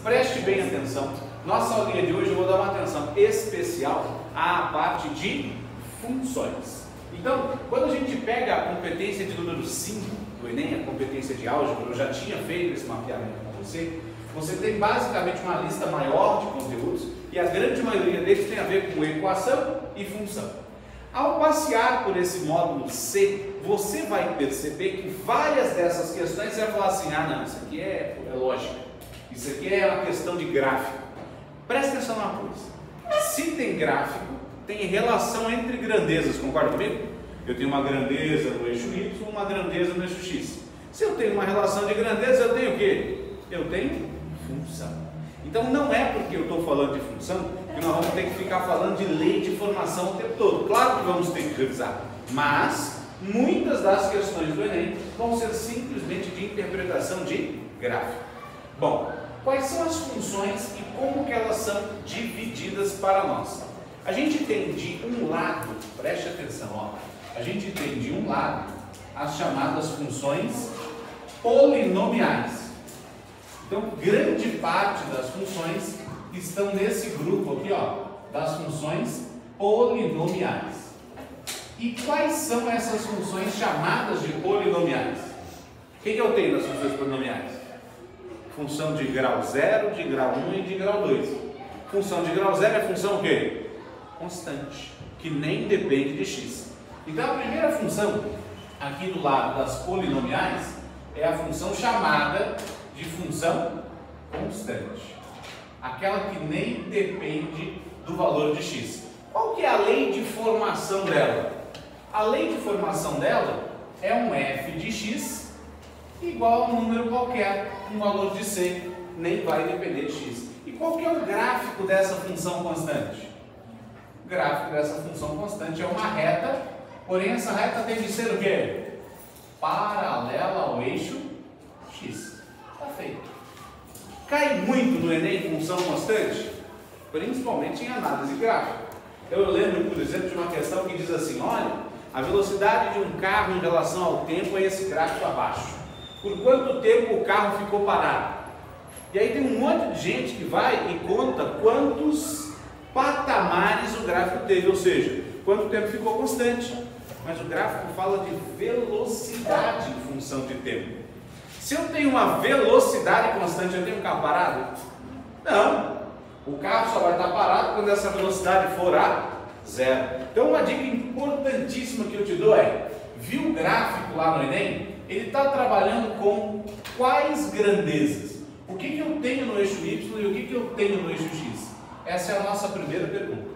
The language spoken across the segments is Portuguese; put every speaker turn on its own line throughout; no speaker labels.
Preste bem atenção. Nossa aulinha de hoje eu vou dar uma atenção especial à parte de funções. Então, quando a gente pega a competência de número 5 do Enem, a competência de álgebra, eu já tinha feito esse mapeamento com você, você tem basicamente uma lista maior de conteúdos e a grande maioria deles tem a ver com equação e função. Ao passear por esse módulo C, você vai perceber que várias dessas questões você vai falar assim, ah não, isso aqui é lógica, isso aqui é uma questão de gráfico. Presta atenção numa coisa, se tem gráfico, tem relação entre grandezas, concorda comigo? Eu tenho uma grandeza no eixo Y, uma grandeza no eixo X. Se eu tenho uma relação de grandeza, eu tenho o quê? Eu tenho função. Então não é porque eu estou falando de função que nós vamos ter que ficar falando de lei de formação o tempo todo. Claro que vamos ter que revisar, mas muitas das questões do Enem vão ser simplesmente de interpretação de gráfico. Bom, quais são as funções e como que elas são divididas para nós? A gente tem de um lado, preste atenção, ó, a gente tem de um lado as chamadas funções polinomiais. Então, grande parte das funções estão nesse grupo aqui, ó, das funções polinomiais. E quais são essas funções chamadas de polinomiais? O que eu tenho nas funções polinomiais? Função de grau 0, de grau 1 e de grau 2. Função de grau 0 é função o quê? Constante, que nem depende de x. Então, a primeira função aqui do lado das polinomiais é a função chamada de função constante, aquela que nem depende do valor de x. Qual que é a lei de formação dela? A lei de formação dela é um f de x igual a um número qualquer, um valor de c, nem vai depender de x. E qual que é o gráfico dessa função constante? O gráfico dessa função constante é uma reta, porém essa reta tem de ser o quê? Paralela ao eixo x. Feito. Cai muito no Enem função constante, principalmente em análise gráfica. Eu lembro, por exemplo, de uma questão que diz assim, olha, a velocidade de um carro em relação ao tempo é esse gráfico abaixo. Por quanto tempo o carro ficou parado? E aí tem um monte de gente que vai e conta quantos patamares o gráfico teve, ou seja, quanto tempo ficou constante. Mas o gráfico fala de velocidade em função de tempo. Se eu tenho uma velocidade constante, eu tenho um carro parado? Não. O carro só vai estar parado quando essa velocidade for a zero. Então, uma dica importantíssima que eu te dou é, viu o gráfico lá no Enem? Ele está trabalhando com quais grandezas? O que eu tenho no eixo Y e o que eu tenho no eixo X? Essa é a nossa primeira pergunta.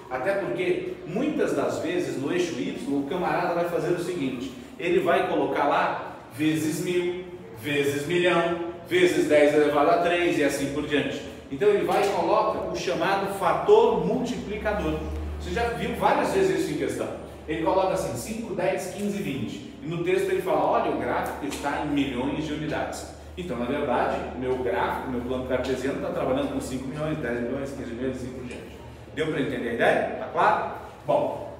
Até porque, muitas das vezes, no eixo Y, o camarada vai fazer o seguinte, ele vai colocar lá vezes 1000, vezes milhão, vezes 10 elevado a 3 e assim por diante. Então ele vai e coloca o chamado fator multiplicador. Você já viu várias vezes isso em questão. Ele coloca assim 5, 10, 15, 20. E no texto ele fala, olha, o gráfico está em milhões de unidades. Então, na verdade, meu gráfico, meu plano cartesiano está trabalhando com 5 milhões, 10 milhões, 15 milhões e assim por diante. Deu para entender a ideia? Tá claro? Bom,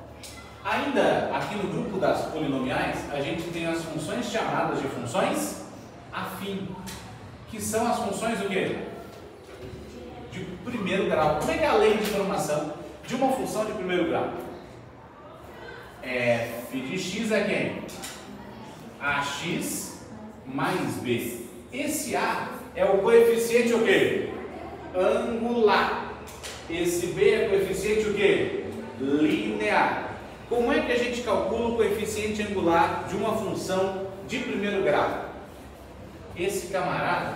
ainda aqui no grupo das polinomiais, a gente tem as funções chamadas de funções afim, que são as funções do quê? De primeiro grau. Como é que é a lei de formação de uma função de primeiro grau? F de x é quem? AX mais B. Esse A é o coeficiente o quê? Angular. Esse B é o coeficiente o quê? Linear. Como é que a gente calcula o coeficiente angular de uma função de primeiro grau? Esse camarada,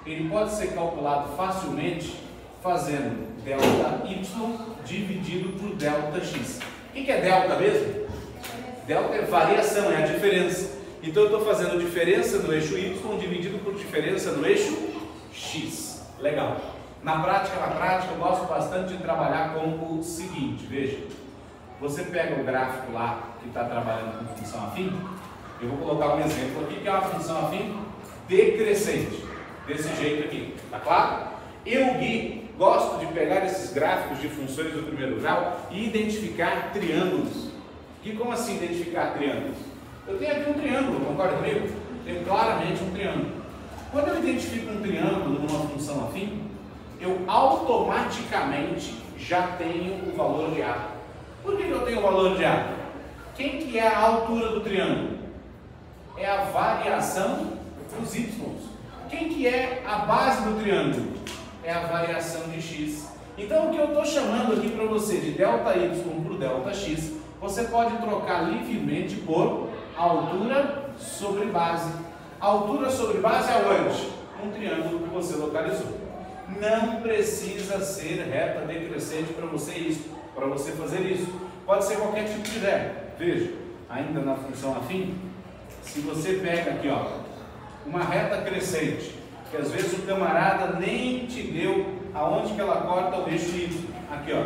ele pode ser calculado facilmente fazendo delta y dividido por delta x. O que é delta mesmo? Delta é variação, é a diferença. Então eu estou fazendo diferença no eixo y dividido por diferença no eixo x. Legal. Na prática, eu gosto bastante de trabalhar com o seguinte, veja. Você pega o gráfico lá que está trabalhando com função afim, eu vou colocar um exemplo aqui que é uma função afim decrescente, desse jeito aqui, tá claro? Eu, Gui, gosto de pegar esses gráficos de funções do primeiro grau e identificar triângulos. E como assim identificar triângulos? Eu tenho aqui um triângulo, concorda comigo? Tenho claramente um triângulo. Quando eu identifico um triângulo numa função afim, eu automaticamente já tenho o valor de A. Por que eu tenho o valor de A? Quem que é a altura do triângulo? É a variação dos y. Quem que é a base do triângulo? É a variação de x. Então, o que eu estou chamando aqui para você de ΔY por ΔX, você pode trocar livremente por altura sobre base. Altura sobre base aonde? Um triângulo que você localizou. Não precisa ser reta decrescente para você fazer isso. Pode ser qualquer tipo de reta. Veja, ainda na função afim, se você pega aqui, ó, uma reta crescente, que às vezes o camarada nem te deu aonde que ela corta o eixo Y, aqui, ó,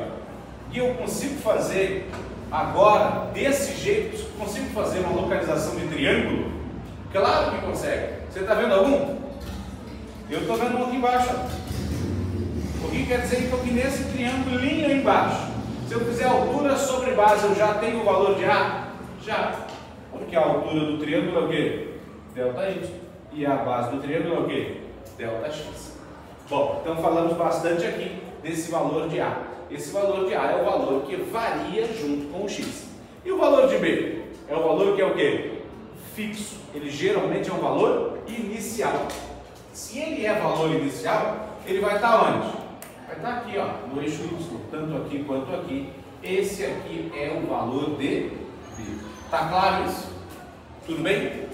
e eu consigo fazer agora, desse jeito, consigo fazer uma localização de triângulo? Claro que consegue. Você está vendo algum? Eu estou vendo um aqui embaixo, ó. O que quer dizer então que nesse triângulo aí embaixo, se eu fizer altura sobre base, eu já tenho o valor de A? Já. Porque a altura do triângulo é o quê? ΔY. E a base do triângulo é o quê? ΔX. Bom, então falamos bastante aqui desse valor de A. Esse valor de A é o valor que varia junto com o X. E o valor de B? É o valor que é o quê? Fixo. Ele geralmente é um valor inicial. Se ele é valor inicial, ele vai estar onde? Vai estar aqui, ó, no eixo Y, tanto aqui quanto aqui. Esse aqui é o valor de B. Tá claro isso? Tudo bem?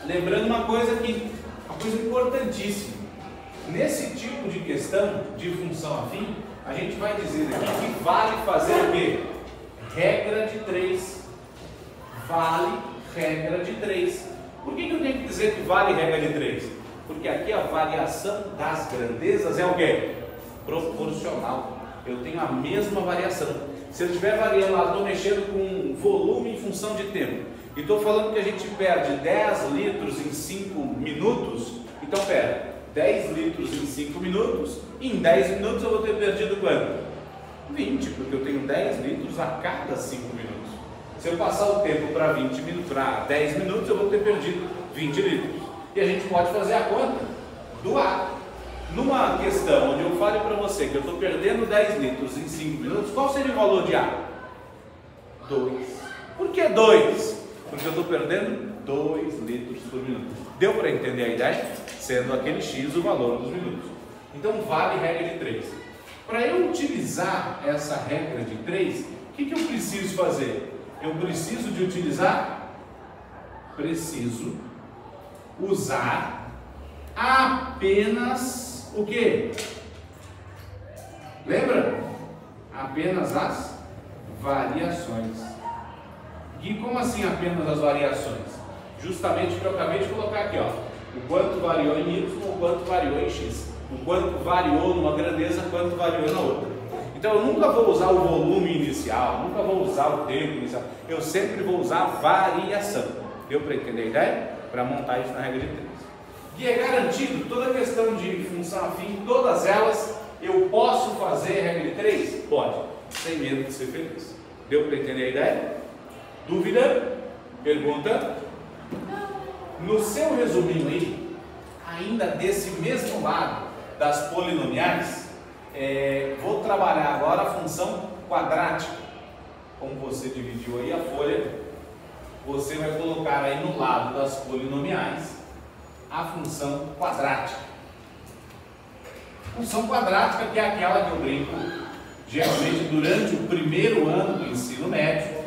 Lembrando uma coisa aqui, uma coisa importantíssima. Nesse tipo de questão de função afim, a gente vai dizer aqui que vale fazer o quê? Regra de 3. Vale regra de 3. Por que eu tenho que dizer que vale regra de 3? Porque aqui a variação das grandezas é o quê? Proporcional. Eu tenho a mesma variação. Se eu estiver variando lá, estou mexendo com volume em função de tempo, e estou falando que a gente perde 10 litros em 5 minutos, então pera, 10 litros em 5 minutos, em 10 minutos eu vou ter perdido quanto? 20, porque eu tenho 10 litros a cada 5 minutos. Se eu passar o tempo para 10 minutos, eu vou ter perdido 20 litros. E a gente pode fazer a conta do A. Numa questão onde eu fale para você que eu estou perdendo 10 litros em 5 minutos, qual seria o valor de A? 2. Por que 2? Porque eu estou perdendo 2 litros por minuto. Deu para entender a ideia? Sendo aquele X o valor dos minutos. Então vale regra de 3. Para eu utilizar essa regra de 3, o que eu preciso fazer? Eu preciso de utilizar? Preciso usar apenas o que? Lembra? Apenas as variações. E como assim apenas as variações? Justamente o que eu acabei de colocar aqui, ó. O quanto variou em Y, o quanto variou em X. O quanto variou numa grandeza, o quanto variou na outra. Então eu nunca vou usar o volume inicial, nunca vou usar o tempo inicial. Eu sempre vou usar a variação. Deu para entender a ideia? Para montar isso na regra de 3. E é garantido, toda questão de função afim, todas elas, eu posso fazer regra de 3? Pode, sem medo de ser feliz. Deu para entender a ideia? Dúvida? Pergunta? No seu resuminho aí, ainda desse mesmo lado das polinomiais, vou trabalhar agora a função quadrática. Como você dividiu aí a folha, você vai colocar aí no lado das polinomiais a função quadrática. Função quadrática que é aquela que eu brinco, geralmente durante o primeiro ano do ensino médio,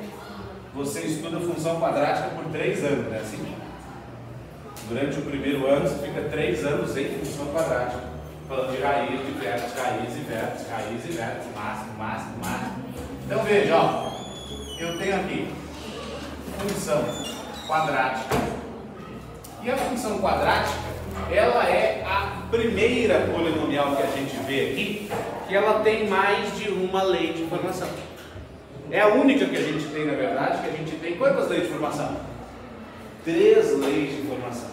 você estuda função quadrática por 3 anos, né? Assim, durante o primeiro ano você fica 3 anos em função quadrática, falando de raiz, de vértice, raiz e vértice, raiz e vértice, máximo, máximo, máximo. Então veja, ó, eu tenho aqui função quadrática. E a função quadrática, ela é a primeira polinomial que a gente vê aqui, que ela tem mais de uma lei de informação. É a única que a gente tem, na verdade, que a gente tem quantas leis de informação? 3 leis de informação.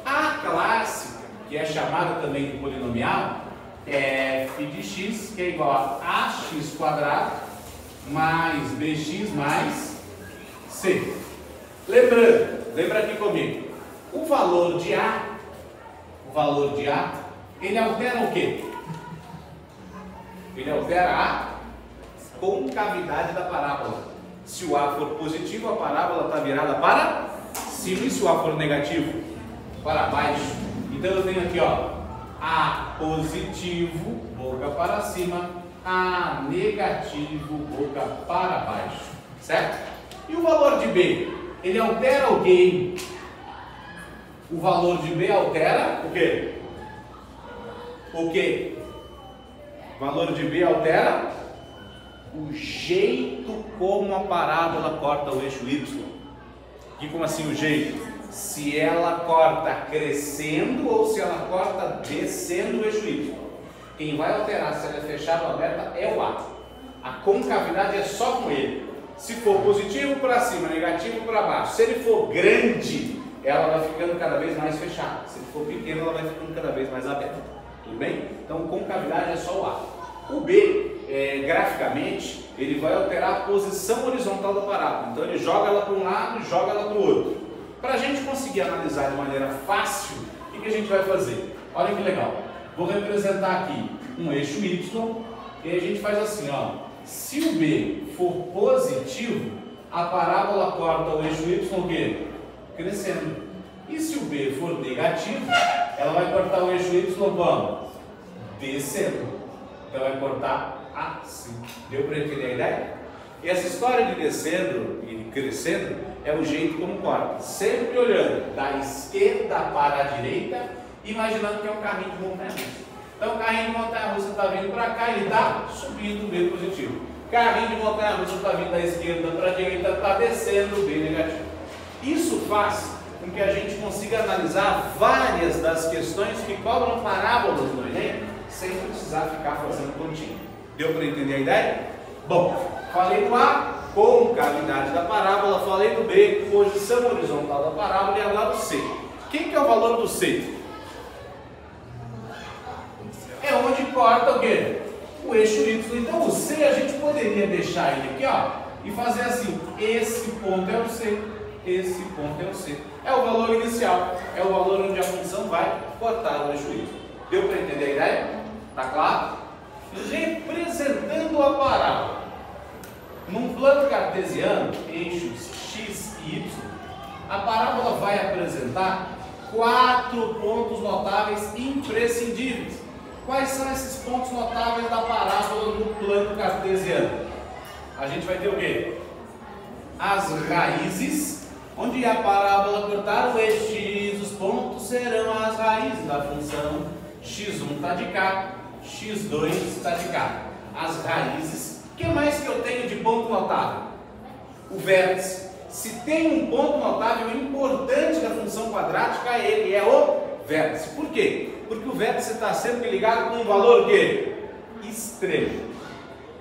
A clássica, que é chamada também de polinomial, é f de x, que é igual a ax quadrado mais bx mais c. Lembrando, lembra aqui comigo, o valor de A valor de A, ele altera o quê? Ele altera a concavidade da parábola. Se o A for positivo, a parábola está virada para cima, e se o A for negativo, para baixo. Então eu tenho aqui, ó, A positivo, boca para cima, A negativo, boca para baixo, certo? E o valor de B? Ele altera o quê? O valor de B altera o quê? O quê? O valor de B altera o jeito como a parábola corta o eixo Y. E como assim o jeito? Se ela corta crescendo ou se ela corta descendo o eixo Y. Quem vai alterar se ela é fechada ou aberta é o A. A concavidade é só com ele. Se for positivo para cima, negativo para baixo. Se ele for grande, ela vai ficando cada vez mais fechada. Se ele for pequeno, ela vai ficando cada vez mais aberta. Tudo bem? Então, concavidade é só o A. O B, graficamente, ele vai alterar a posição horizontal da parábola. Então, ele joga ela para um lado e joga ela para o outro. Para a gente conseguir analisar de maneira fácil, o que a gente vai fazer? Olha que legal. Vou representar aqui um eixo Y e a gente faz assim, ó. Se o B for positivo, a parábola corta o eixo Y o quê? Crescendo. E se o B for negativo, ela vai cortar o eixo Y como? Descendo. Então vai cortar assim. Deu para entender a ideia? E essa história de descendo e de crescendo é o jeito como corta. Sempre olhando da esquerda para a direita, imaginando que é um carrinho de montanha-russa. Então o carrinho de montanha-russa está vindo para cá, ele está subindo o B positivo. Carrinho de montanha-russa está vindo da esquerda para a direita, está descendo o B negativo. Isso faz com que a gente consiga analisar várias das questões que cobram parábolas no Enem, sem precisar ficar fazendo continha. Deu para entender a ideia? Bom, falei do A, concavidade da parábola, falei do B, posição horizontal da parábola, e agora do C. Quem que é o valor do C? É onde corta o quê? O eixo Y. Então o C a gente poderia deixar ele aqui, ó, e fazer assim, esse ponto é o C, esse ponto é o C. É o valor inicial, é o valor onde a função vai cortar o eixo Y. Deu para entender a ideia? Tá claro? Representando a parábola. Num plano cartesiano, eixos X e Y, a parábola vai apresentar 4 pontos notáveis imprescindíveis. Quais são esses pontos notáveis da parábola no plano cartesiano? A gente vai ter o quê? As raízes, onde a parábola cortar o eixo X, os pontos serão as raízes da função. X1 está de cá, X2 está de cá. As raízes. O que mais que eu tenho de ponto notável? O vértice. Se tem um ponto notável importante da função quadrática, ele é o vértice. Por quê? Porque o vértice está sempre ligado com um valor que? Extremo.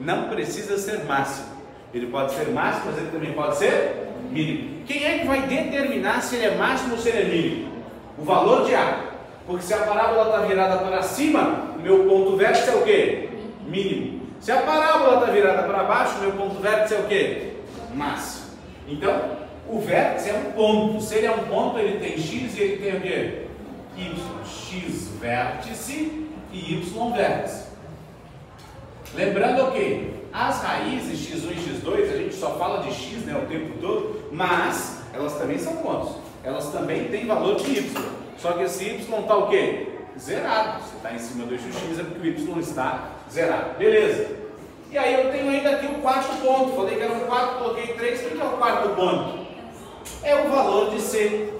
Não precisa ser máximo. Ele pode ser máximo, mas ele também pode ser mínimo. Quem é que vai determinar se ele é máximo ou se ele é mínimo? O valor de A. Porque se a parábola está virada para cima, o meu ponto vértice é o quê? Mínimo. Se a parábola está virada para baixo, o meu ponto vértice é o quê? Máximo. Então, o vértice é um ponto. Se ele é um ponto, ele tem X e ele tem o quê? Y. X vértice e Y vértice. Lembrando que as raízes X1 e X2, a gente só fala de X, né, o tempo todo, mas elas também são pontos. Elas também têm valor de Y. Só que esse Y está o quê? Zerado. Se está em cima do eixo X é porque o Y está zerado. Beleza. E aí eu tenho ainda aqui o quarto ponto. Falei que eram 4, coloquei 3. O que é o quarto ponto? É o valor de C.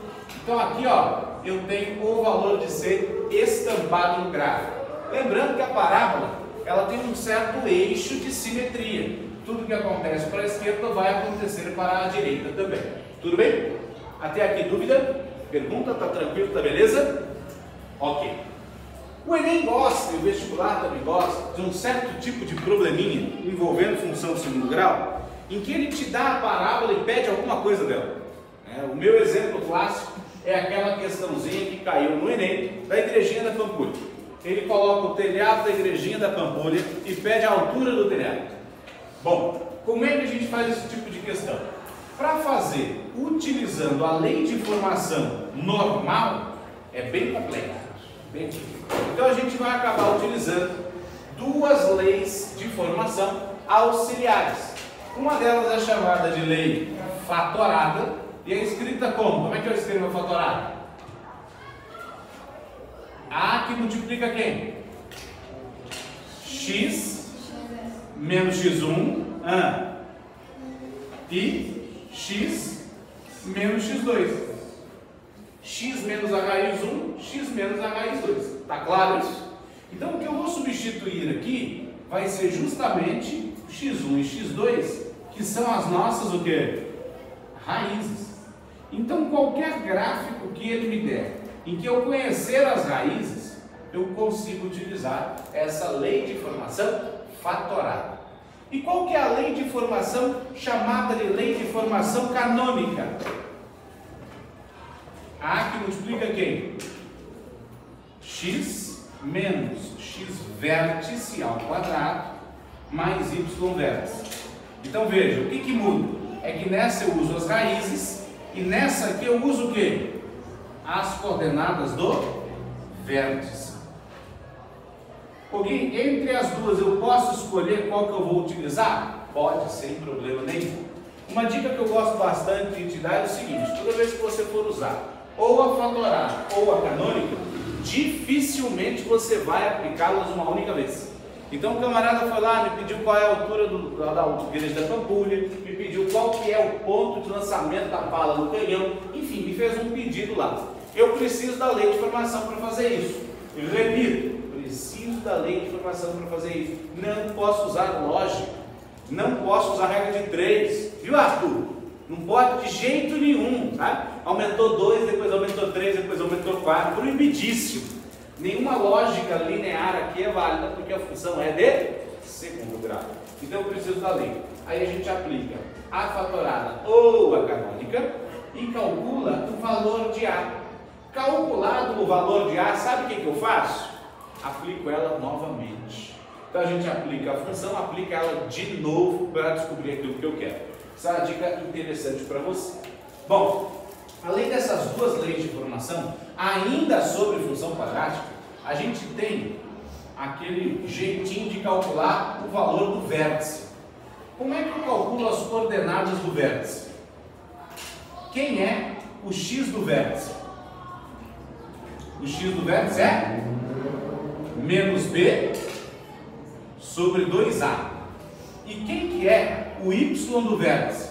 Então aqui, ó, eu tenho o valor de C estampado no gráfico. Lembrando que a parábola, ela tem um certo eixo de simetria. Tudo que acontece para a esquerda vai acontecer para a direita também. Tudo bem? Até aqui dúvida? Pergunta? Tá tranquilo? Tá beleza? Ok. O Enem gosta, e o vestibular também gosta, de um certo tipo de probleminha envolvendo função de segundo grau, em que ele te dá a parábola e pede alguma coisa dela. O meu exemplo clássico é aquela questãozinha que caiu no Enem da igrejinha da Pampulha. Ele coloca o telhado da igrejinha da Pampulha e pede a altura do telhado. Bom, como é que a gente faz esse tipo de questão? Para fazer utilizando a lei de formação normal, é bem complexo. Bem, então a gente vai acabar utilizando duas leis de formação auxiliares. Uma delas é chamada de lei fatorada e é escrita como? Como é que eu escrevo a fatorada? A que multiplica quem? X menos x1 e x menos x2. X menos h raiz 1, x menos h raiz 2. Tá claro isso? Então o que eu vou substituir aqui vai ser justamente x1 e x2, que são as nossas o quê? Raízes. Então qualquer gráfico que ele me der, em que eu conhecer as raízes, eu consigo utilizar essa lei de formação fatorada. E qual que é a lei de formação chamada de lei de formação canônica? A que multiplica quem? X menos x vértice ao quadrado mais y vértice. Então veja, o que muda? É que nessa eu uso as raízes e nessa aqui eu uso o quê? As coordenadas do vértice. Porque entre as duas eu posso escolher qual que eu vou utilizar? Pode, sem problema nenhum. Uma dica que eu gosto bastante de te dar é o seguinte: toda vez que você for usar ou a fatorada ou a canônica, dificilmente você vai aplicá-las uma única vez. Então o camarada foi lá, me pediu qual é a altura da igreja da Pampulha, me pediu qual que é o ponto de lançamento da bala no canhão, enfim, me fez um pedido lá. Eu preciso da lei de formação para fazer isso. Eu repito, preciso da lei de formação para fazer isso. Não posso usar lógica, não posso usar regra de 3, viu, Arthur? Não pode de jeito nenhum, tá? Aumentou 2, depois aumentou 3, depois aumentou 4, proibidíssimo. Nenhuma lógica linear aqui é válida, porque a função é de segundo grau. Então eu preciso da lei. Aí a gente aplica a fatorada ou a canônica e calcula o valor de A. Calculado o valor de A, sabe o que eu faço? Aplico ela novamente. Então a gente aplica a função, aplica ela de novo para descobrir aquilo que eu quero. Essa é uma dica interessante para você. Bom, além dessas duas leis de formação, ainda sobre função quadrática, a gente tem aquele jeitinho de calcular o valor do vértice. Como é que eu calculo as coordenadas do vértice? Quem é o x do vértice? O x do vértice é menos b sobre 2a. E quem que é o y do vértice?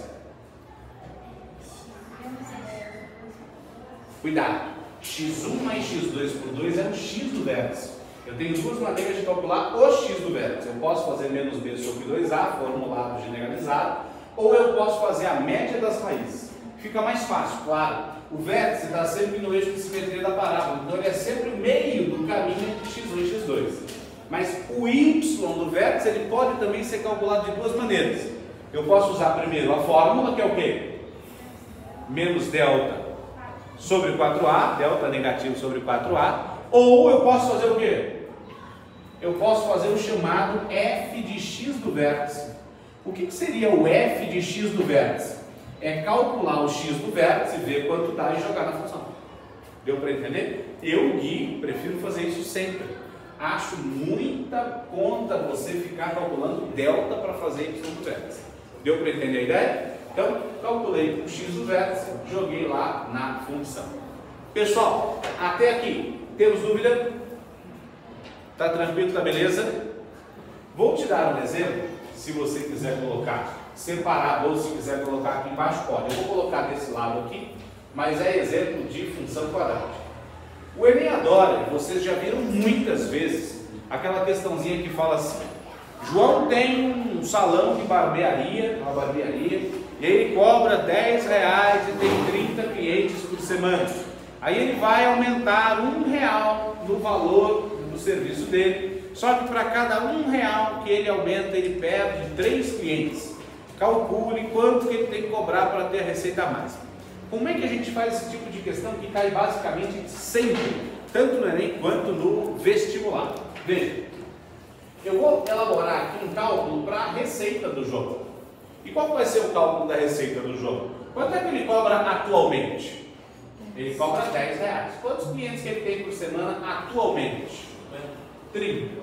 Cuidado, x1 mais x2 por 2 é o x do vértice. Eu tenho duas maneiras de calcular o x do vértice. Eu posso fazer menos b sobre 2a, formulado generalizado, ou eu posso fazer a média das raízes. Fica mais fácil, claro. O vértice está sempre no eixo de simetria da parábola, então ele é sempre o meio do caminho entre x1 e x2. Mas o y do vértice ele pode também ser calculado de duas maneiras. Eu posso usar primeiro a fórmula, que é o quê? Menos delta sobre 4a, delta negativo sobre 4a, ou eu posso fazer o quê? Eu posso fazer o chamado f de x do vértice. O que seria o f de x do vértice? É calcular o x do vértice, ver quanto está e jogar na função. Deu para entender? Eu, Gui, prefiro fazer isso sempre. Acho muita conta você ficar calculando delta para fazer y do vértice. Deu para entender a ideia? Então, calculei o x do vértice, joguei lá na função. Pessoal, até aqui, temos dúvida? Tá tranquilo, tá beleza? Vou te dar um exemplo, se você quiser colocar separado ou se quiser colocar aqui embaixo, pode. Eu vou colocar desse lado aqui, mas é exemplo de função quadrática. O Enem adora, vocês já viram muitas vezes, aquela questãozinha que fala assim: João tem um salão de barbearia, uma barbearia, e ele cobra R$10 e tem 30 clientes por semana. Aí ele vai aumentar R$1 no valor do serviço dele, só que para cada R$1 que ele aumenta, ele perde 3 clientes. Calcule quanto que ele tem que cobrar para ter a receita máxima. Como é que a gente faz esse tipo de questão que cai basicamente sempre, tanto no Enem quanto no vestibular? Veja, eu vou elaborar aqui um cálculo para a receita do João. E qual vai ser o cálculo da receita do João? Quanto é que ele cobra atualmente? Ele cobra 10 reais. Quantos clientes que ele tem por semana atualmente? 30.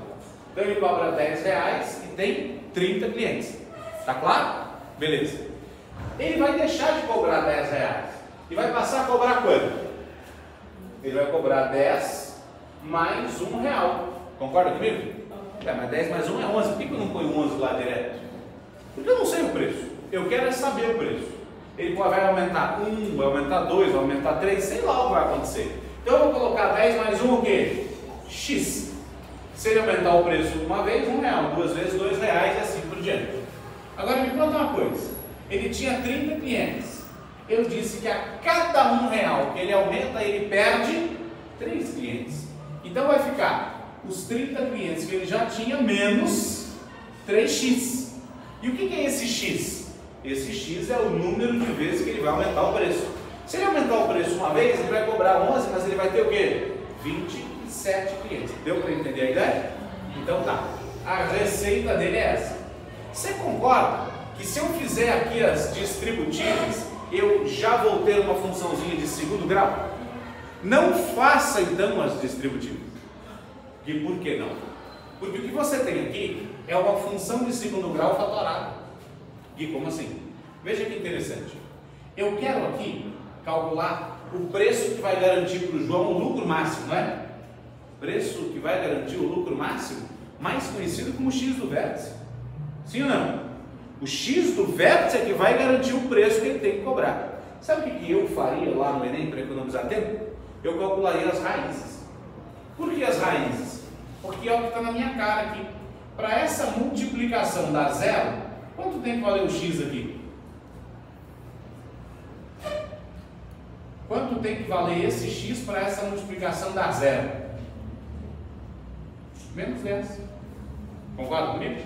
Então ele cobra 10 reais e tem 30 clientes. Tá claro? Beleza. Ele vai deixar de cobrar 10 reais e vai passar a cobrar quanto? Ele vai cobrar 10 mais R$1. Concorda comigo? Mas 10 mais 1 é 11. Por que eu não ponho 11 lá direto? Porque eu não sei o preço. Eu quero é saber o preço. Ele vai aumentar 1, vai aumentar 2, vai aumentar 3, sei lá o que vai acontecer. Então eu vou colocar 10 mais 1 o quê? X. Se ele aumentar o preço uma vez, R$1, duas vezes R$2 e assim por diante. Agora me conta uma coisa. Ele tinha 30 clientes. Eu disse que a cada R$1 que ele aumenta, ele perde 3 clientes. Então vai ficar os 30 clientes que ele já tinha menos 3x. E o que é esse x? Esse x é o número de vezes que ele vai aumentar o preço. Se ele aumentar o preço uma vez, ele vai cobrar 11, mas ele vai ter o quê? 27 clientes. Deu para entender a ideia? Então tá. A receita dele é essa. Você concorda que se eu fizer aqui as distributivas, eu já vou ter uma funçãozinha de segundo grau? Não faça então as distributivas. E por que não? Porque o que você tem aqui é uma função de segundo grau fatorada. E como assim? Veja que interessante. Eu quero aqui calcular o preço que vai garantir para o João o lucro máximo, não é? Preço que vai garantir o lucro máximo, mais conhecido como x do vértice. Sim ou não? O x do vértice é que vai garantir o preço que ele tem que cobrar. Sabe o que eu faria lá no Enem para economizar tempo? Eu calcularia as raízes. Por que as raízes? Porque é o que está na minha cara aqui. Para essa multiplicação dar zero, quanto tem que valer o x aqui? Quanto tem que valer esse x para essa multiplicação dar zero? Menos 10. Concorda comigo?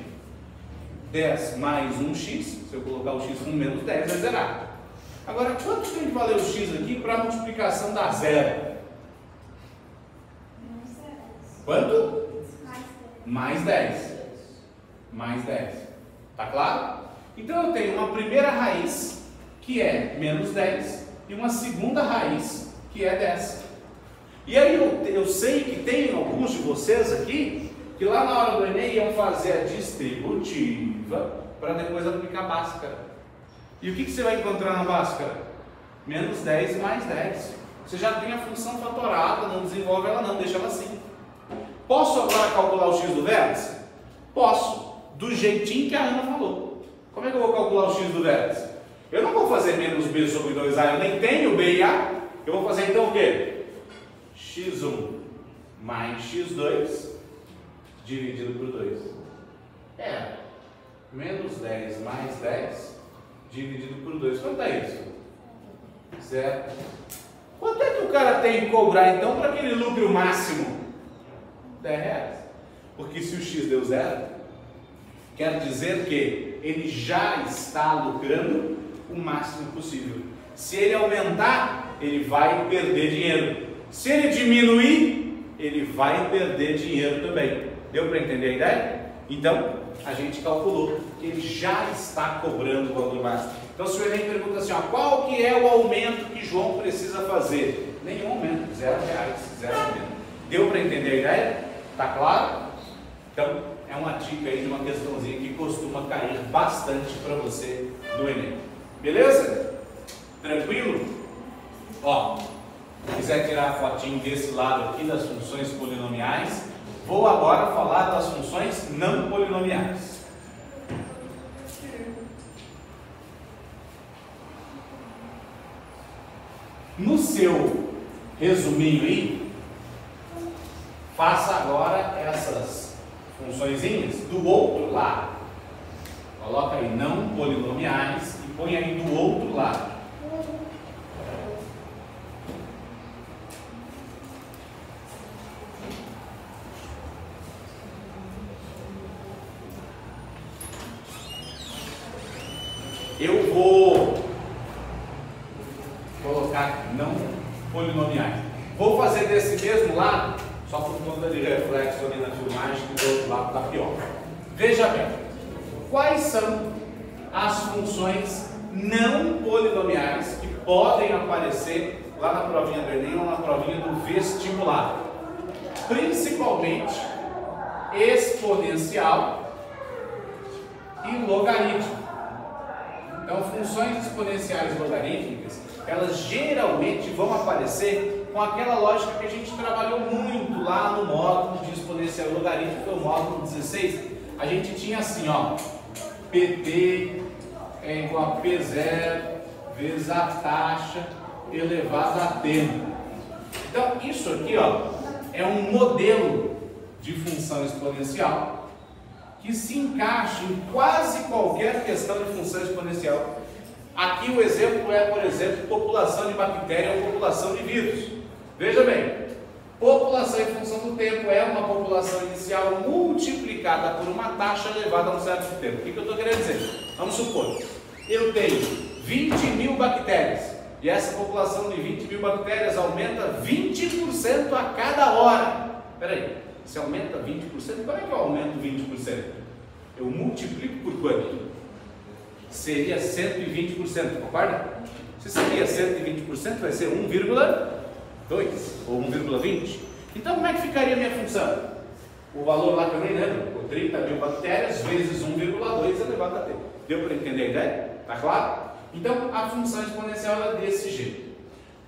10 mais 1x, se eu colocar o x com menos 10, vai zerar. Agora, quanto tem que valer o x aqui para a multiplicação dar zero? Quanto? Mais 10. Mais 10. Tá claro? Então eu tenho uma primeira raiz, que é menos 10, e uma segunda raiz, que é 10. E aí eu sei que tem alguns de vocês aqui, que lá na hora do Enem iam fazer a distributiva, para depois aplicar a Bhaskara. E o que você vai encontrar na Bhaskara? Menos 10 mais 10. Você já tem a função fatorada, não desenvolve ela não, deixa ela assim. Posso agora calcular o x do vértice? Posso, do jeitinho que a Ana falou. Como é que eu vou calcular o x do vértice? Eu não vou fazer menos b sobre 2a, eu nem tenho b e a. Eu vou fazer então o quê? x1 mais x2 dividido por 2. É, menos 10 mais 10 dividido por 2. Quanto é isso? 0. Quanto é que o cara tem que cobrar então para aquele lucro máximo? 10 reais. Porque se o x deu 0, quer dizer que ele já está lucrando o máximo possível. Se ele aumentar, ele vai perder dinheiro. Se ele diminuir, ele vai perder dinheiro também. Deu para entender a ideia? Então, a gente calculou que ele já está cobrando o valor máximo. Então, se o Enem pergunta assim, ó, qual que é o aumento que João precisa fazer? Nenhum aumento, 0 reais, 0 aumento. Deu para entender a ideia? Tá claro? Então, é uma dica aí de uma questãozinha que costuma cair bastante para você no Enem. Beleza? Tranquilo? Ó, se quiser tirar a fotinho desse lado aqui das funções polinomiais, vou agora falar das funções não polinomiais. No seu resuminho aí, faça agora essas funçõezinhas do outro lado. Coloca aí não polinomiais e põe aí do outro lado. Eu vou colocar não polinomiais. Vou fazer desse mesmo lado, só por conta de reflexo ali na filmagem, que do outro lado está pior. Veja bem, quais são as funções não polinomiais que podem aparecer lá na provinha do Enem ou na provinha do vestibular. Principalmente exponencial e logaritmo. Então, funções exponenciais logarítmicas, elas geralmente vão aparecer com aquela lógica que a gente trabalhou muito lá no módulo de exponencial e logaritmo, que foi o módulo 16. A gente tinha assim, ó, PT é igual a P0 vezes a taxa elevada a tempo. Então, isso aqui, ó, é um modelo de função exponencial que se encaixa em quase qualquer questão de função exponencial. Aqui o exemplo é, por exemplo, população de bactéria ou população de vírus. Veja bem, população em função do tempo é uma população inicial multiplicada por uma taxa elevada a um certo tempo. O que eu estou querendo dizer? Vamos supor, eu tenho 20.000 bactérias e essa população de 20.000 bactérias aumenta 20% a cada hora. Espera aí, se aumenta 20%, como é que eu aumento 20%? Eu multiplico por quanto? Seria 120%, concorda? Se seria 120%, vai ser 1,2 ou 1,20. Então, como é que ficaria a minha função? O valor lá que eu nem lembro, 30.000 bactérias vezes 1,2 elevado a t. Deu para entender a ideia? Tá claro? Então, a função exponencial é desse jeito.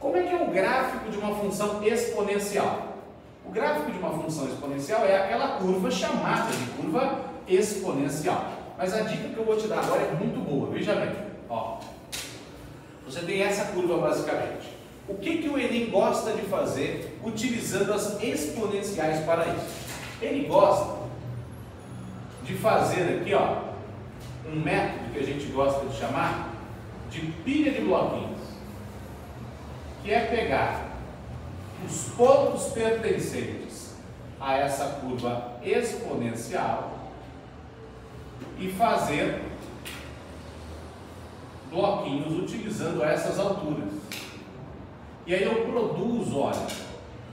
Como é que é o gráfico de uma função exponencial? O gráfico de uma função exponencial é aquela curva chamada de curva exponencial. Mas a dica que eu vou te dar agora é muito boa. Veja bem, ó. Você tem essa curva basicamente. O que o Enem gosta de fazer utilizando as exponenciais para isso? Ele gosta de fazer aqui, ó, um método que a gente gosta de chamar de pilha de bloquinhos, que é pegar os pontos pertencentes a essa curva exponencial e fazer bloquinhos utilizando essas alturas. E aí eu produzo, olha,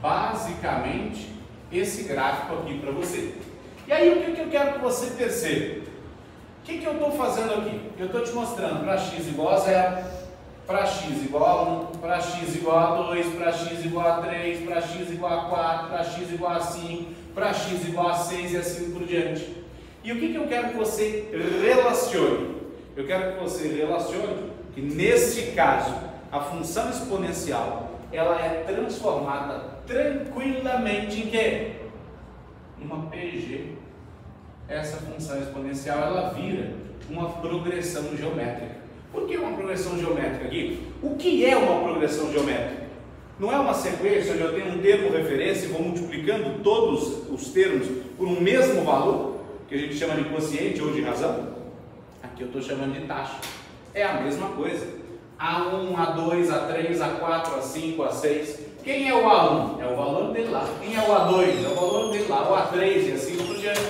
basicamente esse gráfico aqui para você. E aí o que eu quero que você perceba? O que eu estou fazendo aqui? Eu estou te mostrando para x igual a 0, para x igual a 1, para x igual a 2, para x igual a 3, para x igual a 4, para x igual a 5, para x igual a 6 e assim por diante. E o que eu quero que você relacione? Eu quero que você relacione que nesse caso a função exponencial ela é transformada tranquilamente em quê? Uma PG. Essa função exponencial ela vira uma progressão geométrica. Por que uma progressão geométrica aqui? O que é uma progressão geométrica? Não é uma sequência onde eu tenho um termo referência e vou multiplicando todos os termos por um mesmo valor, que a gente chama de quociente ou de razão? Aqui eu estou chamando de taxa. É a mesma coisa. A1, A2, A3, A4, A5, A6. Quem é o A1? É o valor dele lá. Quem é o A2? É o valor dele lá. O A3 e assim por diante.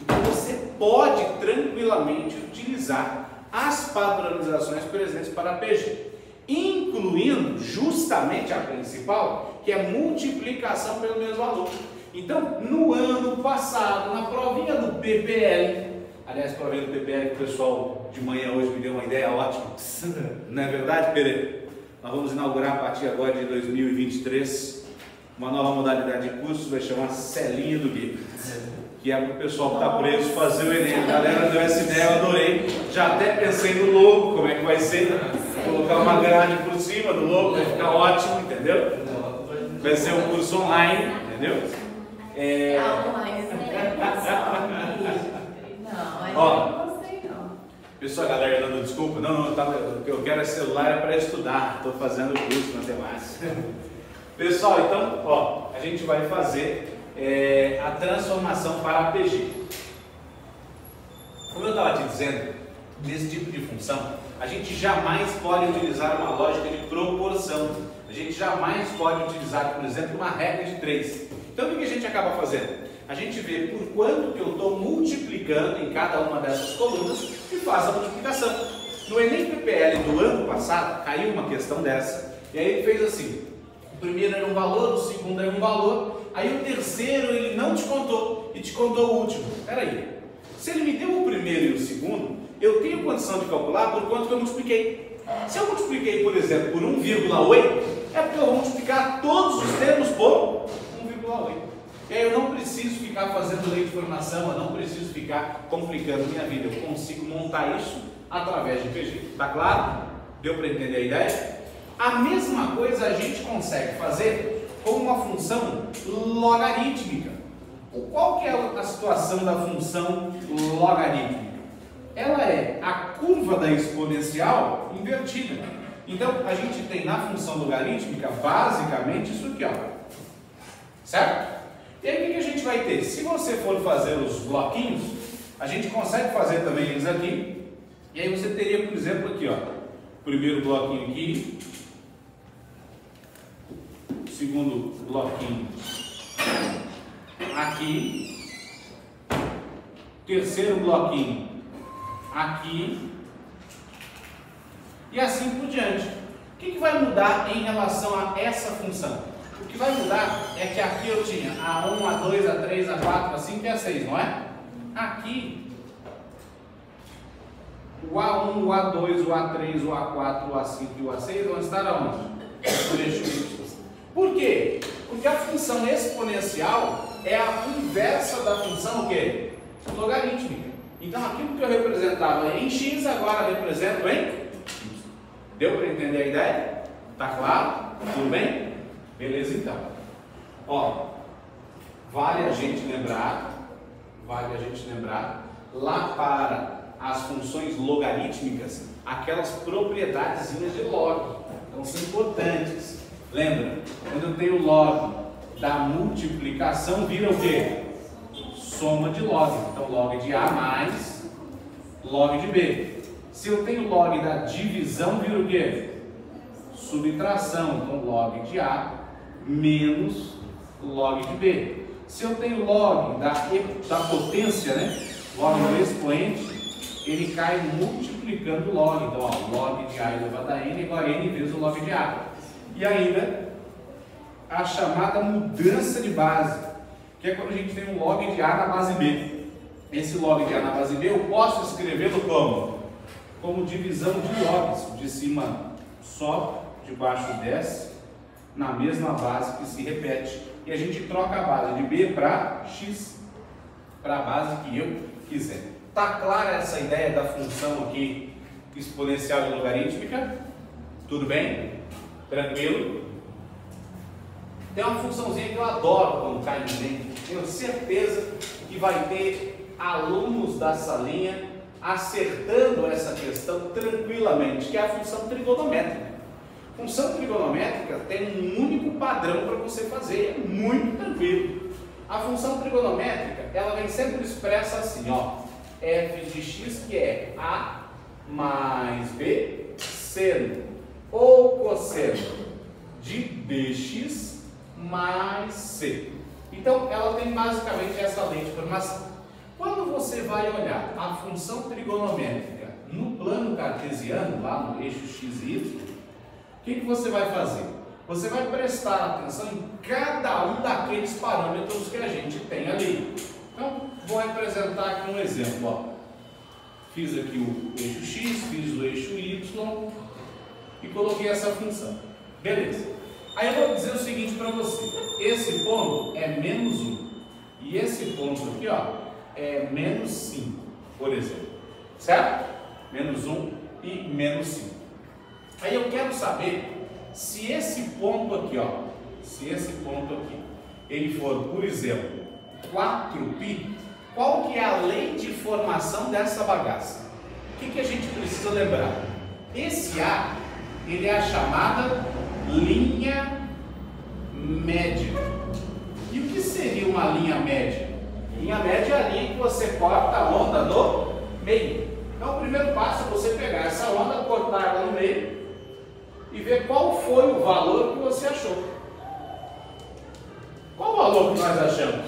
Então você pode tranquilamente utilizar as padronizações presentes para a PG, incluindo justamente a principal, que é multiplicação pelo mesmo valor. Então, no ano passado, na provinha do PPL, aliás, provinha do PPL que o pessoal de manhã hoje me deu uma ideia ótima, não é verdade, Pereira? Nós vamos inaugurar a partir agora de 2023 uma nova modalidade de cursos, vai chamar Celinha do Guia, que é para o pessoal que está preso fazer o Enem. A galera deu essa ideia, eu adorei. Já até pensei no logo, como é que vai ser. Colocar uma grade por cima do logo, vai ficar ótimo, entendeu? Vai ser um curso online, entendeu? Ó, pessoal, a galera dando desculpa. Não, o que eu quero é celular é para estudar. Estou fazendo o curso de matemática. Pessoal, então, ó, a gente vai fazer a transformação para a PG. Como eu estava te dizendo, nesse tipo de função, a gente jamais pode utilizar uma lógica de proporção. A gente jamais pode utilizar, por exemplo, uma regra de 3. Então, o que a gente acaba fazendo? A gente vê por quanto que eu estou multiplicando em cada uma dessas colunas e faz a multiplicação. No Enem PPL do ano passado, caiu uma questão dessa, e aí ele fez assim: o primeiro era um valor, o segundo era um valor, aí o terceiro ele não te contou e te contou o último. Espera aí, se ele me deu o primeiro e o segundo, eu tenho condição de calcular por quanto que eu multipliquei. Se eu multipliquei, por exemplo, por 1,8, É porque eu vou multiplicar todos os termos por 1,8. E aí eu não preciso ficar fazendo lei de formação, eu não preciso ficar complicando minha vida. Eu consigo montar isso através de PG. Tá claro? Deu para entender a ideia? A mesma coisa a gente consegue fazer com uma função logarítmica. Qual que é a situação da função logarítmica? Ela é a curva da exponencial invertida. Então, a gente tem na função logarítmica, basicamente, isso aqui, ó. Certo? E aí, o que a gente vai ter? Se você for fazer os bloquinhos, a gente consegue fazer também eles aqui. E aí você teria, por exemplo, aqui, ó. Primeiro bloquinho aqui. Segundo bloquinho aqui. Terceiro bloquinho aqui. E assim por diante. O que vai mudar em relação a essa função? O que vai mudar é que aqui eu tinha A1, A2, A3, A4, A5 e A6, não é? Aqui, o A1, o A2, o A3, o A4, o A5 e o A6 vão estar aonde? No eixo Y. Por quê? Porque a função exponencial é a inversa da função o quê? Logarítmica. Então aquilo que eu representava em x, agora represento em y. Deu para entender a ideia? Tá claro? Tudo bem? Beleza então. Ó, vale a gente lembrar lá para as funções logarítmicas, aquelas propriedadezinhas de log. Então são importantes. Lembra? Quando eu tenho log da multiplicação, vira o quê? Soma de log. Então log de A mais log de B. Se eu tenho log da divisão, vira o quê? Subtração. Então log de A menos log de B. Se eu tenho log da potência, né? Log do expoente, ele cai multiplicando log. Então, ó, log de A elevado a N igual a N vezes o log de A. E ainda, a chamada mudança de base, que é quando a gente tem um log de A na base B. Esse log de A na base B, eu posso escrevê-lo como? Como divisão de logs. De cima sobe, de baixo desce, na mesma base que se repete. E a gente troca a base de B para X, para a base que eu quiser. Tá clara essa ideia da função aqui exponencial e logarítmica? Tudo bem? Tranquilo? Tem uma funçãozinha que eu adoro quando cai no Enem. Tenho certeza que vai ter alunos da salinha acertando essa questão tranquilamente, que é a função trigonométrica. Função trigonométrica tem um único padrão para você fazer, é muito tranquilo. A função trigonométrica, ela vem sempre expressa assim, ó, f de x, que é a mais b, seno ou cosseno de bx mais c. Então, ela tem basicamente essa lei de formação. Quando você vai olhar a função trigonométrica no plano cartesiano, lá no eixo x e y, o que você vai fazer? Você vai prestar atenção em cada um daqueles parâmetros que a gente tem ali. Então, vou representar aqui um exemplo. Ó. Fiz aqui o eixo x, fiz o eixo y e coloquei essa função. Beleza. Aí eu vou dizer o seguinte para você. Esse ponto é menos 1. E esse ponto aqui, ó, é menos 5, por exemplo. Certo? Menos 1 e menos 5. Aí eu quero saber se esse ponto aqui, ó, ele for, por exemplo, 4π, qual que é a lei de formação dessa bagaça? O que a gente precisa lembrar? Esse A, ele é a chamada linha média. E o que seria uma linha média? Linha média é a linha que você corta a onda no meio. Então o primeiro passo é você pegar essa onda, cortar ela no meio e ver qual foi o valor que você achou. Qual o valor que nós achamos?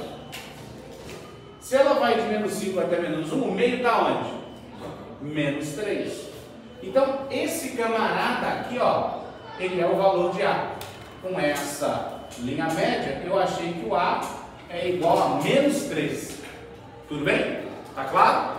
Se ela vai de menos 5 até menos 1, o meio está onde? Menos 3. Então, esse camarada aqui, ó, ele é o valor de A. Com essa linha média, eu achei que o A é igual a menos 3. Tudo bem? Tá claro?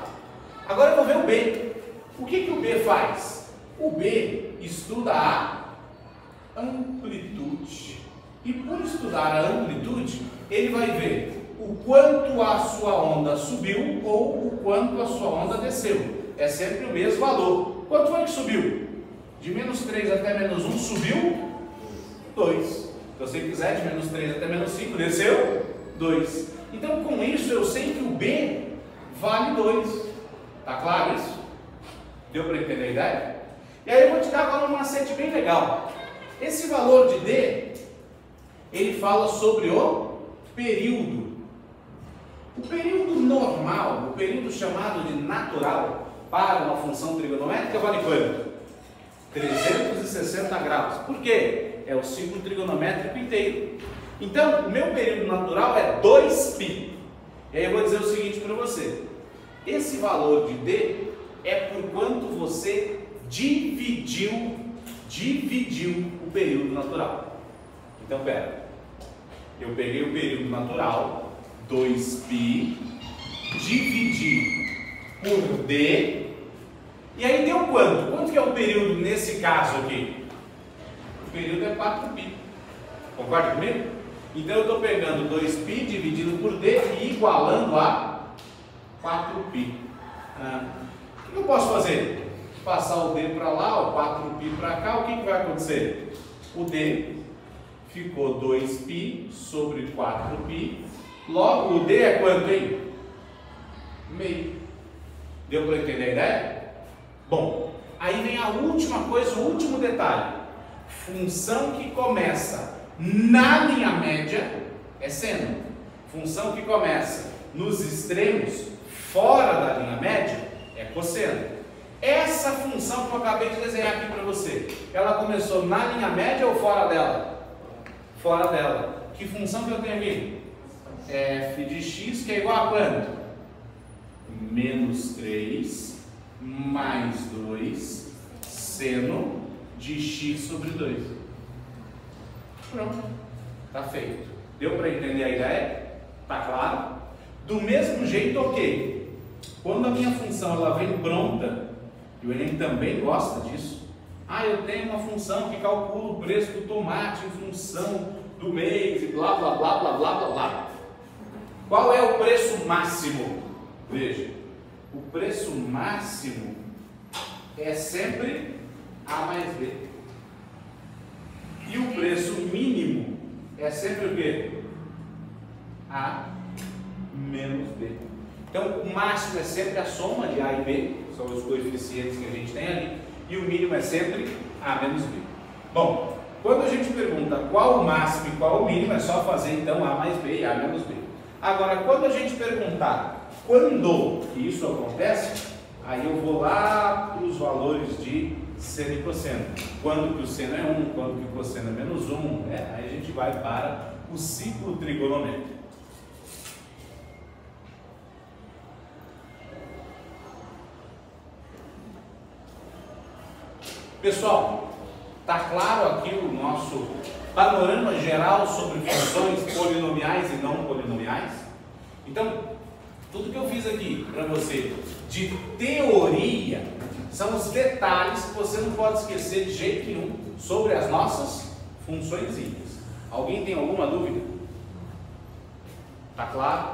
Agora eu vou ver o B. O que o B faz? O B estuda a amplitude. E por estudar a amplitude, ele vai ver o quanto a sua onda subiu ou o quanto a sua onda desceu. É sempre o mesmo valor. Quanto foi que subiu? De menos 3 até menos 1 subiu 2. Se você quiser, de menos 3 até menos 5, desceu 2. Então, com isso, eu sei que o B vale 2. Tá claro isso? Deu para entender a ideia? E aí eu vou te dar agora um macete bem legal. Esse valor de D, ele fala sobre o período. O período normal, o período chamado de natural, para uma função trigonométrica vale quanto? 360 graus. Por quê? É o ciclo trigonométrico inteiro. Então, o meu período natural é 2π. E aí eu vou dizer o seguinte para você. Esse valor de D é por quanto você dividiu o período natural. Então, pera. Eu peguei o período natural, 2π, dividi por D, e aí deu quanto? Quanto que é o período nesse caso aqui? O período é 4π. Concorda comigo? Então eu estou pegando 2π dividido por D e igualando a 4π. O que eu posso fazer? Passar o D para lá, o 4π para cá, o que vai acontecer? O D ficou 2π sobre 4π. Logo, o D é quanto, hein? Meio. Deu para entender a ideia? Bom, aí vem a última coisa, o último detalhe. Função que começa na linha média é seno. Função que começa nos extremos, fora da linha média, é cosseno. Essa função que eu acabei de desenhar aqui para você, ela começou na linha média ou fora dela? Fora dela. Que função que eu tenho aqui? F de x, que é igual a quanto? Menos 3 mais 2 seno de x sobre 2. Pronto. Tá feito. Deu para entender a ideia? Tá claro? Do mesmo jeito, ok. Quando a minha função ela vem pronta, e o Enem também gosta disso. Eu tenho uma função que calcula o preço do tomate em função do mês e blá blá blá blá blá blá blá. Qual é o preço máximo? Veja, o preço máximo é sempre A mais B. E o preço mínimo é sempre o quê? A menos B. Então, o máximo é sempre a soma de A e B, são os coeficientes que a gente tem ali, e o mínimo é sempre A menos B. Bom, quando a gente pergunta qual o máximo e qual o mínimo, é só fazer então A mais B e A menos B. Agora, quando a gente perguntar quando que isso acontece, aí eu vou lá para os valores de seno e cosseno. Quando que o seno é 1, quando que o cosseno é menos 1, aí a gente vai para o ciclo trigonométrico. Pessoal, está claro aqui o nosso panorama geral sobre funções polinomiais e não polinomiais? Então, tudo que eu fiz aqui para você de teoria são os detalhes que você não pode esquecer de jeito nenhum sobre as nossas funçõezinhas. Alguém tem alguma dúvida? Tá claro?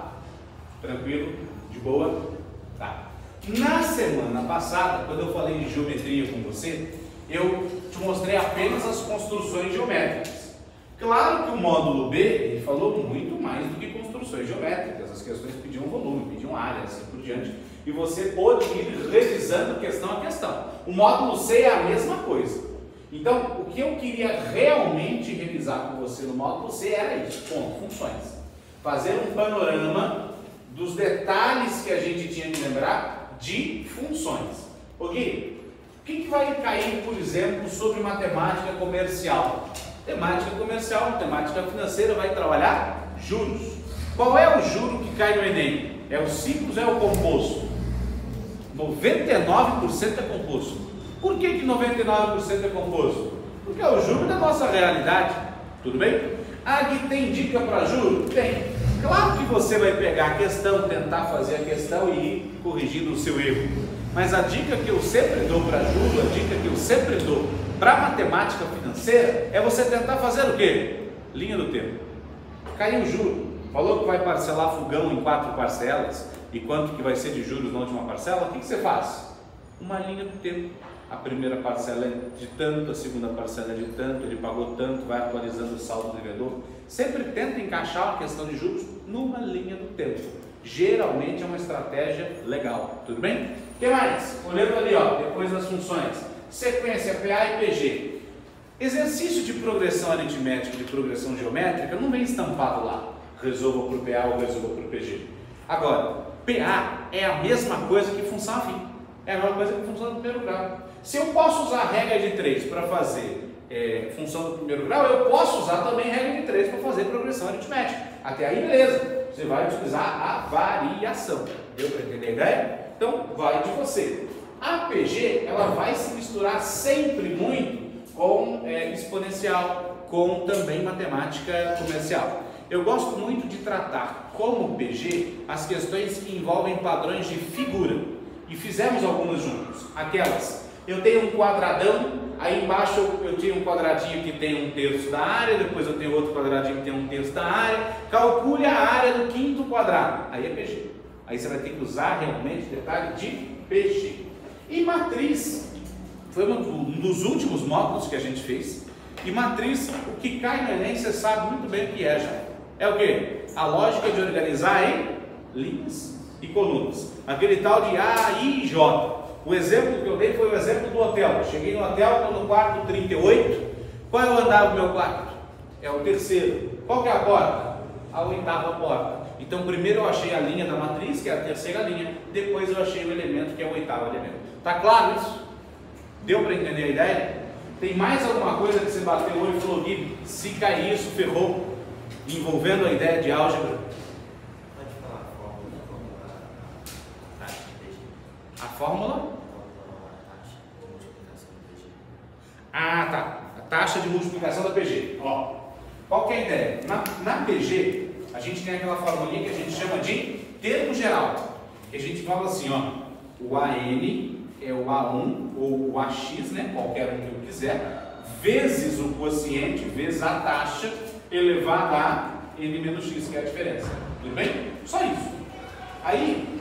Tranquilo? De boa? Tá. Na semana passada, quando eu falei de geometria com você, eu te mostrei apenas as construções geométricas. Claro que o módulo B, ele falou muito mais do que construções geométricas. As questões pediam volume, pediam área, assim por diante. E você pode ir revisando questão a questão. O módulo C é a mesma coisa. Então, o que eu queria realmente revisar com você no módulo C era isso, ponto, funções. Fazer um panorama dos detalhes que a gente tinha que lembrar de funções. Ok? O que vai cair, por exemplo, sobre matemática comercial? Temática comercial, matemática financeira, vai trabalhar juros. Qual é o juro que cai no Enem? É o simples ou é o composto? 99% é composto. Por que 99% é composto? Porque é o juro da nossa realidade. Tudo bem? Aqui tem dica para juro? Tem. Claro que você vai pegar a questão, tentar fazer a questão e ir corrigindo o seu erro. Mas a dica que eu sempre dou para juro, a dica que eu sempre dou para matemática financeira é você tentar fazer o quê? Linha do tempo. Caiu o juro, falou que vai parcelar fogão em 4 parcelas e quanto que vai ser de juros na última parcela, o que você faz? Uma linha do tempo. A primeira parcela é de tanto, a segunda parcela é de tanto, ele pagou tanto, vai atualizando o saldo do devedor. Sempre tenta encaixar a questão de juros numa linha do tempo. Geralmente é uma estratégia legal, tudo bem? O que mais? Olhando ali, ó, depois das funções. Sequência, PA e PG. Exercício de progressão aritmética, de progressão geométrica, não vem estampado lá. Resolva por PA ou resolva por PG. Agora, PA é a mesma coisa que função afim. É a mesma coisa que função do primeiro grau. Se eu posso usar a regra de 3 para fazer função do primeiro grau, eu posso usar também a regra de 3 para fazer progressão aritmética. Até aí, beleza. Você vai utilizar a variação. Deu para entender a ideia? Então, vai de você. A PG, ela vai se misturar sempre muito com exponencial, com também matemática comercial. Eu gosto muito de tratar como PG as questões que envolvem padrões de figura. E fizemos algumas juntos. Aquelas, eu tenho um quadradão, aí embaixo eu tenho um quadradinho que tem 1/3 da área, depois eu tenho outro quadradinho que tem 1/3 da área. Calcule a área do quinto quadrado. Aí é PG. Aí você vai ter que usar realmente detalhe de PG. E matriz, foi um dos últimos módulos que a gente fez. E matriz, o que cai no Enem, você sabe muito bem o que é já. É o quê? A lógica de organizar em linhas e colunas. Aquele tal de A, I e J. O exemplo que eu dei foi o exemplo do hotel. Eu cheguei no hotel, estou no quarto 38. Qual é o andar do meu quarto? É o terceiro. Qual que é a porta? A 8ª porta. Então primeiro eu achei a linha da matriz, que é a terceira linha. Depois eu achei o elemento, que é o 8º elemento. Tá claro isso? Deu para entender a ideia? Tem mais alguma coisa que você bateu o olho e falou, Gui, se cair isso, ferrou? Envolvendo a ideia de álgebra? A fórmula? Ah, tá. A taxa de multiplicação da PG. Ó, qual que é a ideia? Na PG, a gente tem aquela formulinha que a gente chama de termo geral. Que a gente fala assim, ó, o AN é o A1 ou o AX, né? Qualquer um que eu quiser, vezes o quociente, vezes a taxa, elevado a N menos X, que é a diferença. Tudo bem? Só isso. Aí,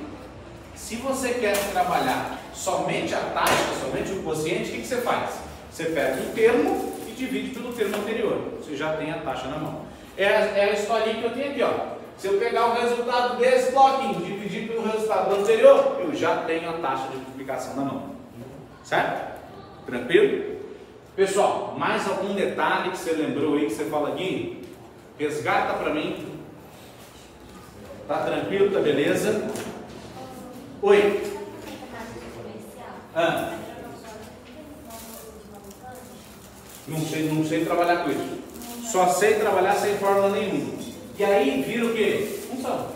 se você quer trabalhar somente a taxa, somente o quociente, o que você faz? Você pega um termo e divide pelo termo anterior. Você já tem a taxa na mão. É a historinha que eu tenho aqui, ó. Se eu pegar o resultado desse bloquinho e dividir pelo resultado do anterior, eu já tenho a taxa de multiplicação na mão. Certo? Tranquilo? Pessoal, mais algum detalhe que você lembrou aí, que você fala aqui? Resgata para mim. Tá tranquilo? Tá beleza? Oi. Não sei trabalhar com isso. Só sei trabalhar sem fórmula nenhuma. E aí vira o quê? Função.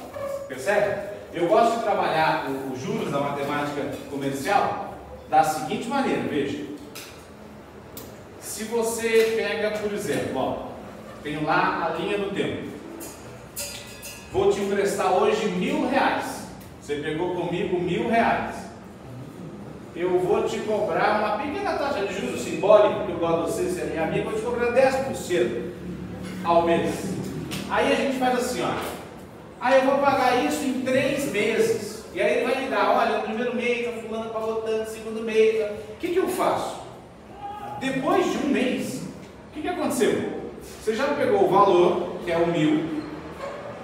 Percebe? Eu gosto de trabalhar os juros da matemática comercial da seguinte maneira, veja. Se você pega, por exemplo, ó, tenho lá a linha do tempo. Vou te emprestar hoje R$1.000. Você pegou comigo R$1.000. Eu vou te cobrar uma pequena taxa de juros simbólica, porque eu gosto de você, você é minha amiga, vou te cobrar 10% ao mês. Aí a gente faz assim, ó. Aí eu vou pagar isso em 3 meses. E aí ele vai me dar, olha, no primeiro mês a fulana pagou tanto, segundo mês. O que eu faço? Depois de um mês, o que aconteceu? Você já pegou o valor, que é o 1.000,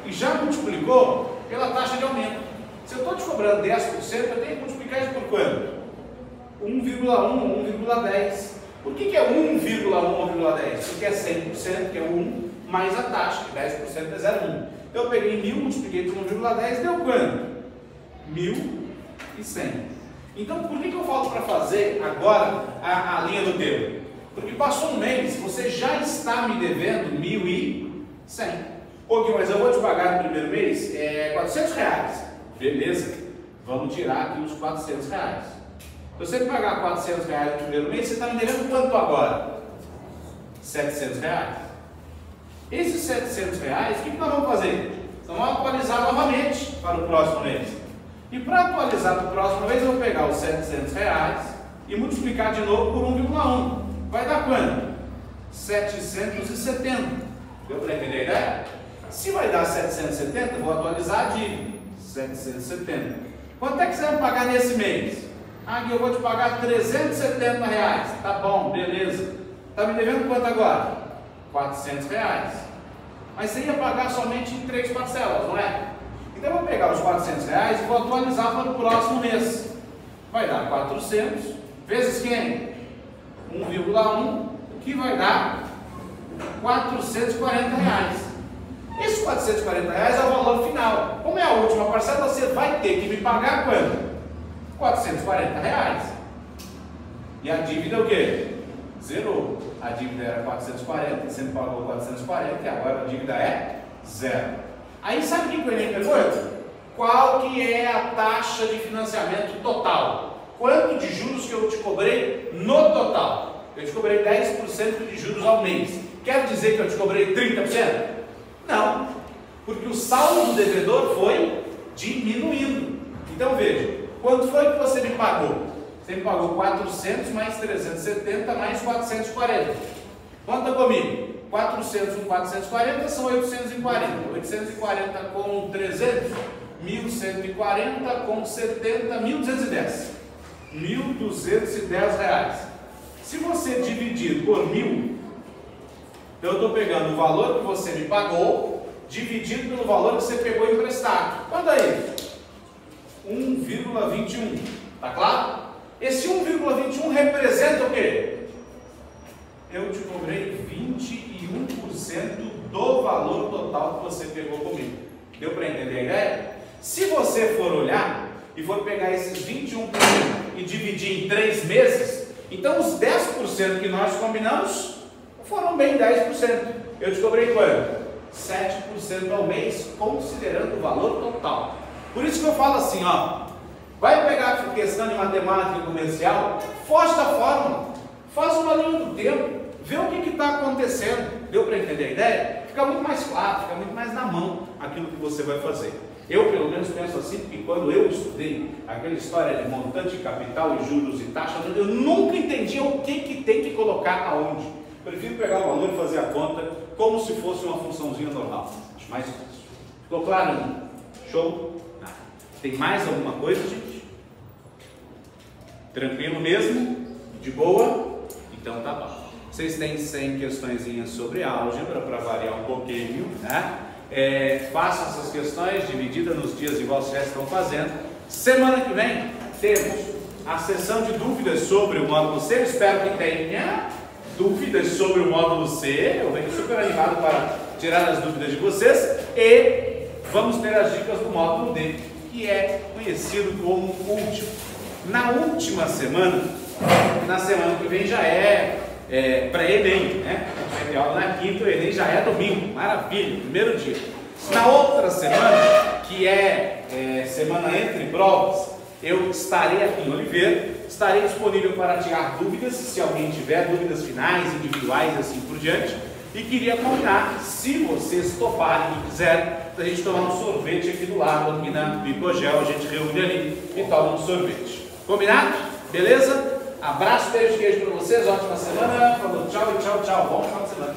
e já multiplicou pela taxa de aumento. Se eu estou te cobrando 10%, eu tenho que multiplicar isso por quanto? 1,1, 1,10. Por que é 1,1, 1,10? Porque é 100%, que é 1, mais a taxa, que 10% é 0,1. Então eu peguei 1.000, multipliquei por 1,10, deu quanto? 1.100. Então por que eu falo para fazer agora a linha do tempo? Porque passou um mês, você já está me devendo 1.100. Ok, mas eu vou te pagar no primeiro mês R$400. Beleza, vamos tirar aqui os R$400. Se você pagar R$400 no primeiro mês, você está me devendo quanto agora? R$700. Esses R$700, o que nós vamos fazer? Nós vamos atualizar novamente para o próximo mês. E para atualizar para o próximo mês, eu vou pegar os R$700 e multiplicar de novo por 1,1. vai dar quanto? 770. Deu para entender a ideia? Se vai dar 770, vou atualizar a dívida. 770. Quanto é que você vai pagar nesse mês? Ah, eu vou te pagar 370 reais. Tá bom, beleza. Tá me devendo quanto agora? 400 reais. Mas você ia pagar somente em 3 parcelas, não é? Então eu vou pegar os 400 reais e vou atualizar para o próximo mês. Vai dar 400 vezes quem? 1,1, que vai dar 440 reais. Esses 440 reais é o valor final. Como é a última parcela, você vai ter que me pagar quanto? 440 reais. E a dívida é o quê? Zerou. A dívida era 440, você me pagou 440 e agora a dívida é zero. Aí sabe o que o Enem pergunta? Qual que é a taxa de financiamento total? Quanto de juros que eu te cobrei no total? Eu te cobrei 10% de juros ao mês. Quer dizer que eu te cobrei 30%? Não, porque o saldo do devedor foi diminuindo. Então veja, quanto foi que você me pagou? Você me pagou 400 mais 370 mais 440. Conta comigo. 400 com 440 são 840. 840 com 300, 1140 com 70, 1.210. 1.210 reais. Se você dividir por 1.000, eu estou pegando o valor que você me pagou, dividido pelo valor que você pegou emprestado. Quanto aí? 1,21. Tá claro? Esse 1,21 representa o quê? Eu te cobrei 21% do valor total que você pegou comigo. Deu para entender a ideia? Se você for olhar e for pegar esses 21% e dividir em 3 meses, então os 10% que nós combinamos foram bem 10%. Eu te cobrei quanto? 7% ao mês, considerando o valor total. Por isso que eu falo assim, ó, vai pegar a questão de matemática comercial, foge da fórmula, faz uma linha do tempo, vê o que está acontecendo. Deu para entender a ideia? Fica muito mais claro, fica muito mais na mão aquilo que você vai fazer. Eu, pelo menos, penso assim, porque quando eu estudei aquela história de montante, capital e juros e taxa, eu nunca entendia o que tem que colocar aonde. Prefiro pegar o valor e fazer a conta como se fosse uma funçãozinha normal. Acho mais fácil. Ficou claro? Não? Show? Nada. Tem mais alguma coisa, gente? Tranquilo mesmo? De boa? Então tá bom. Vocês têm 100 questõezinhas sobre álgebra para variar um pouquinho, né? Façam essas questões divididas nos dias igual vocês já estão fazendo. Semana que vem temos a sessão de dúvidas sobre o módulo C. Eu espero que tenha dúvidas sobre o módulo C. Eu venho super animado para tirar as dúvidas de vocês. E vamos ter as dicas do módulo D, que é conhecido como último. Na última semana, na semana que vem já é pré-ENEM, né? Vai ter aula na quinta, o ENEM já é domingo, maravilha, primeiro dia. Na outra semana, que é semana entre provas, eu estarei aqui em Oliveira, estarei disponível para tirar dúvidas, se alguém tiver dúvidas finais, individuais, assim por diante, e queria combinar, se vocês toparem e quiserem, a gente tomar um sorvete aqui do lado, aqui na Bicogel, a gente reúne ali e toma um sorvete. Combinado? Beleza? Abraço, beijo, queijo para vocês, ótima semana, falou, tchau e tchau, tchau, bom final de semana.